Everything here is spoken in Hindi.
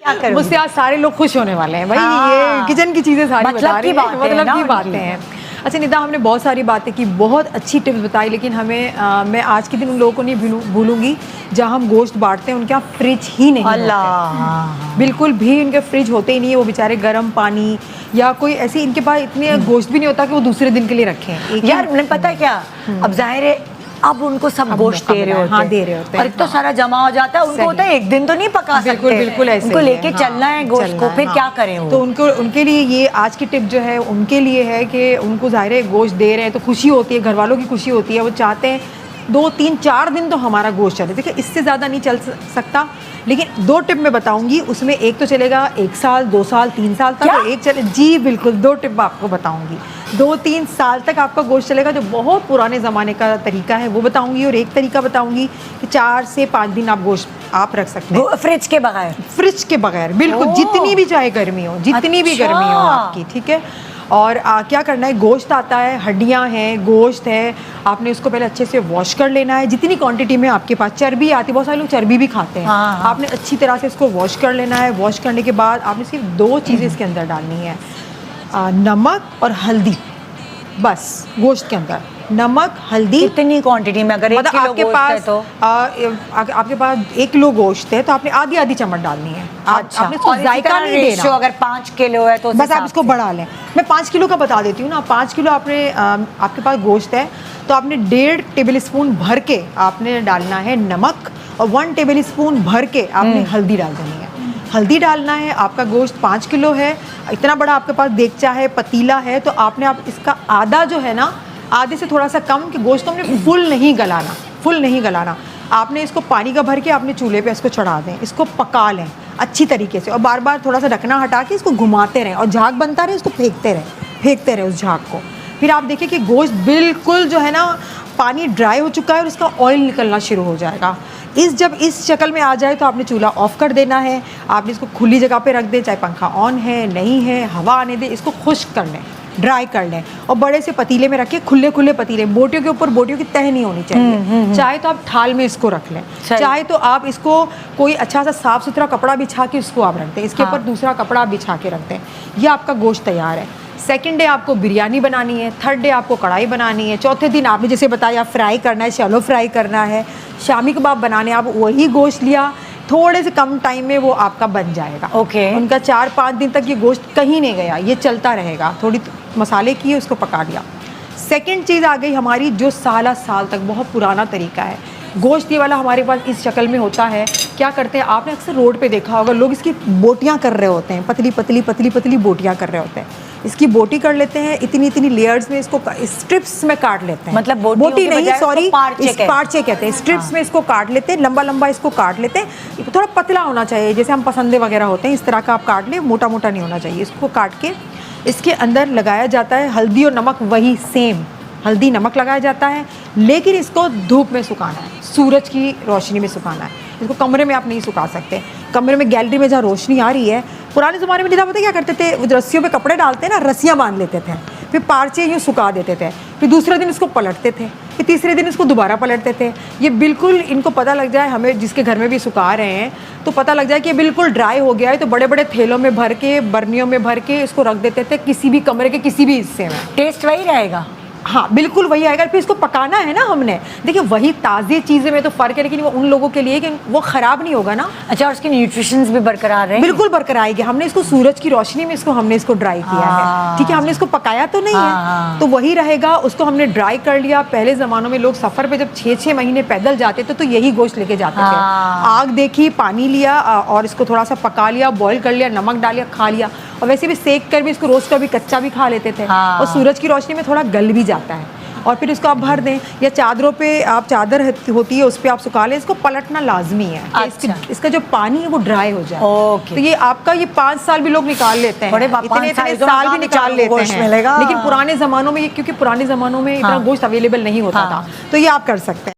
मुझसे आज सारे लोग खुश होने वाले हैं भाई। ये किचन की चीजें सारी बता रही हैं, मतलब की बातें हैं। अच्छा निदा, हमने बहुत सारी बातें की, बहुत अच्छी टिप्स बताई, लेकिन हमें मैं आज के दिन उन लोगों को नहीं भूलूंगी जहाँ हम गोश्त बांटते हैं, उनके यहाँ फ्रिज ही नहीं होते, बिल्कुल भी इनके फ्रिज होते ही नहीं है। वो बेचारे गर्म पानी या कोई ऐसी, इनके पास इतने गोश्त भी नहीं होता कि वो दूसरे दिन के लिए रखें। यार मैंने पता है क्या, अब जाहिर है अब उनको सब गोश्त दे रहे होते हैं, हाँ दे रहे होते हैं, और इतना सारा जमा हो जाता है, उनको होता है एक दिन तो नहीं पका सकते, बिल्कुल बिल्कुल ऐसे उनको लेके चलना है गोश्त को, फिर क्या करें वो? तो उनके लिए ये आज की टिप जो है उनके लिए है कि उनको ज़ाहिर है गोश्त दे रहे हैं तो खुशी होती है, घर वालों की खुशी होती है, वो चाहते हैं 2, 3, 4 दिन तो हमारा गोश्त चले। देखिए इससे ज़्यादा नहीं चल सकता, लेकिन 2 टिप मैं बताऊंगी, उसमें एक तो चलेगा 1 साल, 2 साल, 3 साल तक, और एक चले, जी बिल्कुल 2 टिप आपको बताऊंगी, 2-3 साल तक आपका गोश्त चलेगा, जो बहुत पुराने ज़माने का तरीका है वो बताऊंगी, और एक तरीका बताऊंगी कि 4 से 5 दिन आप गोश्त आप रख सकते हैं फ्रिज के बगैर, फ्रिज के बगैर, बिल्कुल जितनी भी चाहे गर्मी हो, जितनी भी गर्मी हो आपकी, ठीक है। और क्या करना है, गोश्त आता है, हड्डियां हैं, गोश्त है, आपने उसको पहले अच्छे से वॉश कर लेना है, जितनी क्वांटिटी में आपके पास। चर्बी आती है, बहुत सारे लोग चर्बी भी खाते हैं, आपने अच्छी तरह से इसको वॉश कर लेना है। वॉश करने के बाद आपने सिर्फ 2 चीज़ें इसके अंदर डालनी है, नमक और हल्दी, बस गोश्त के अंदर नमक हल्दी। कितनी क्वांटिटी में? अगर 1 किलो आपके गोश्त पास है तो आपके पास 1 किलो गोश्त है तो आपने आधी चम्मच डालनी है। अच्छा, आपने इसको जायका नहीं देना। अगर 5 किलो है तो बस आप इसको बढ़ा लें। मैं 5 किलो का बता देती हूँ ना। 5 किलो आपने आपके पास गोश्त है तो आपने 1.5 टेबल स्पून भर के आपने डालना है नमक, और 1 टेबल स्पून भर के आपने हल्दी डाल देनी है। हल्दी डालना है। आपका गोश्त 5 किलो है, इतना बड़ा आपके पास देगचा है, पतीला है, तो आपने इसका आधा जो है ना, आधे से थोड़ा सा कम, कि गोश्त को हमने फुल नहीं गलाना, आपने इसको पानी का भर के आपने चूल्हे पे इसको चढ़ा दें, इसको पका लें अच्छी तरीके से, और बार बार थोड़ा सा ढकना हटा के इसको घुमाते रहें, और झाग बनता रहे, इसको फेंकते रहे उस झाग को। फिर आप देखिए कि गोश्त बिल्कुल जो है ना, पानी ड्राई हो चुका है और उसका ऑयल निकलना शुरू हो जाएगा। जब इस शक्ल में आ जाए तो आपने चूल्हा ऑफ कर देना है। आपने इसको खुली जगह पे रख दें, चाहे पंखा ऑन है नहीं है, हवा आने दें, इसको खुश्क कर लें, ड्राई कर लें, और बड़े से पतीले में रखिए, खुले पतीले, बोटियों के ऊपर बोटियों की तह नहीं होनी चाहिए। चाहे तो आप थाल में इसको रख लें, चाहे तो आप इसको कोई अच्छा सा साफ सुथरा कपड़ा बिछा के इसको आप रख दें, इसके ऊपर दूसरा कपड़ा आप बिछा के रख दें। ये आपका गोश्त तैयार है। सेकंड डे आपको बिरयानी बनानी है, थर्ड डे आपको कढ़ाई बनानी है, चौथे दिन आपने जैसे बताया फ्राई करना है, शैलो फ्राई करना है, शामी कबाब बनाने, आप वही गोश्त लिया, थोड़े से कम टाइम में वो आपका बन जाएगा। उनका 4-5 दिन तक ये गोश्त कहीं नहीं गया, ये चलता रहेगा। थोड़ी मसाले किए, उसको पका लिया। सेकंड चीज़ आ गई हमारी, जो साल तक बहुत पुराना तरीका है। गोश्त ये वाला हमारे पास इस शक्ल में होता है। क्या करते हैं, आपने अक्सर रोड पे देखा होगा, लोग इसकी बोटियां कर रहे होते हैं, पतली बोटियां कर रहे होते हैं। इसकी बोटी कर लेते हैं, इतनी लेयर्स में इसको स्ट्रिप्स में काट लेते हैं, मतलब बोटी नहीं, सॉरी, पार्चे कहते हैं। स्ट्रिप्स में इसको काट लेते हैं, लंबा इसको काट लेते हैं। थोड़ा पतला होना चाहिए, जैसे हम पसंदे वगैरह होते हैं, इस तरह का आप काट लें, मोटा नहीं होना चाहिए। इसको काट के इसके अंदर लगाया जाता है हल्दी और नमक, वही सेम हल्दी नमक लगाया जाता है, लेकिन इसको धूप में सुखाना है, सूरज की रोशनी में सुखाना है। इसको कमरे में आप नहीं सुखा सकते। कमरे में, गैलरी में जहाँ रोशनी आ रही है, पुराने ज़माने में निदा पता क्या करते थे, रस्सियों पे कपड़े डालते ना, रस्सियाँ बांध लेते थे, फिर पार्चे यूँ सुखा देते थे, फिर दूसरे दिन इसको पलटते थे, फिर तीसरे दिन इसको दोबारा पलटते थे। ये बिल्कुल इनको पता लग जाए, हमें जिसके घर में भी सुखा रहे हैं तो पता लग जाए कि ये बिल्कुल ड्राई हो गया है, तो बड़े थैलों में भर के, बर्नियों में भर के इसको रख देते थे, किसी भी कमरे के किसी भी हिस्से में। टेस्ट वही रहेगा, हाँ बिल्कुल वही आएगा। फिर इसको पकाना है ना हमने, देखिए वही ताज़ी चीज़ें में तो फ़र्क है, लेकिन वो उन लोगों के लिए कि वो ख़राब नहीं होगा ना। अच्छा, और उसके न्यूट्रिशंस भी बरकरार हैं? बिल्कुल बरकरार आएगी। हमने इसको सूरज की रोशनी में हमने इसको ड्राई किया है, ठीक है, हमने इसको पकाया तो नहीं है, तो वही रहेगा। उसको हमने ड्राई कर लिया। पहले ज़मानों में लोग सफ़र पे जब 6-6 महीने पैदल जाते थे तो यही गोश्त लेके जाते थे। आग देखी, पानी लिया और इसको थोड़ा सा पका लिया, बॉईल कर लिया, नमक डाल लिया, खा लिया। और वैसे भी सेक कर भी इसको रोस्ट कर भी कच्चा भी खा लेते थे, और सूरज की रोशनी में थोड़ा गल भी जाता है। और फिर इसको आप भर दें, या चादरों पे, आप चादर होती है उस पर आप सुखा लें। इसको पलटना लाजमी है। अच्छा। इसका जो पानी है वो ड्राई हो जाए। तो ये आपका ये 5 साल भी लोग निकाल लेते हैं, इतने साल भी निकाल लेते हैं, लेकिन पुराने ज़मानों में, क्योंकि पुराने ज़मानों में इतना गोश्त अवेलेबल नहीं होता था, तो ये आप कर सकते हैं।